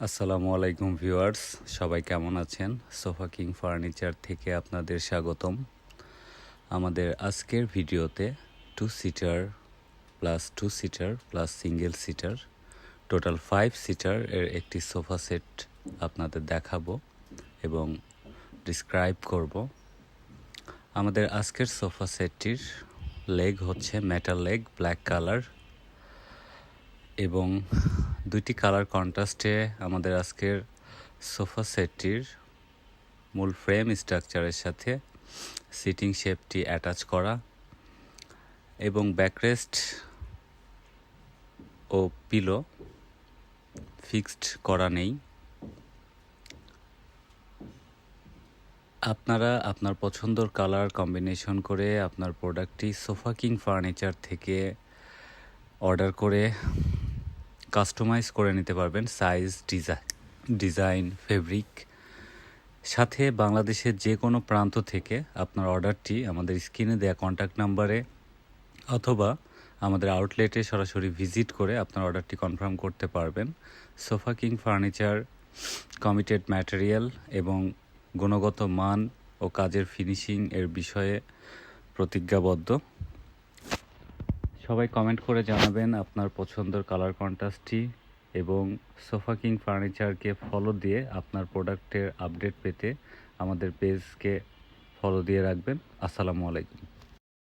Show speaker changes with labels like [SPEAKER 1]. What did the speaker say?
[SPEAKER 1] আসসালামু আলাইকুম ভিউয়ার্স, সবাই কেমন আছেন? সোফা কিং ফার্নিচার থেকে আপনাদের স্বাগতম। আমাদের আজকের ভিডিওতে seater plus single seater total 5 seater এর একটি সোফা সেট আপনাদের দেখাবো এবং ডিসক্রাইব করব। আমাদের আজকের সোফা সেটটির লেগ হচ্ছে মেটাল লেগ ব্ল্যাক কালার এবং দুইটি কালার কন্ট্রাস্টে আমাদের আজকের সোফা সেটটির মূল ফ্রেম স্ট্রাকচারের সাথে সিটিং শেপটি অ্যাটাচ করা এবং ব্যাকরেস্ট ও পিলো ফিক্সড করা নেই। আপনারা আপনার পছন্দের কালার কম্বিনেশন করে আপনার প্রোডাক্টটি সোফা কিং ফার্নিচার থেকে অর্ডার করে কাস্টমাইজ করে নিতে পারবেন সাইজ, ডিজাইন, ফেব্রিক। সাথে বাংলাদেশের যে কোনো প্রান্ত থেকে আপনার অর্ডারটি আমাদের স্ক্রিনে দেওয়া কন্ট্যাক্ট নাম্বারে অথবা আমাদের আউটলেটে সরাসরি ভিজিট করে আপনার অর্ডারটি কনফার্ম করতে পারবেন। Sofa king furniture committed material এবং গুণগত মান ও কাজের ফিনিশিং এর বিষয়ে প্রতিজ্ঞাবদ্ধ। সবাই কমেন্ট করে জানাবেন আপনার পছন্দের কালার কন্ট্রাস্টটি এবং সোফা কিং ফার্নিচারকে ফলো দিয়ে আপনার প্রোডাক্টের আপডেট পেতে আমাদের পেজকে ফলো দিয়ে রাখবেন। আসসালামু আলাইকুম।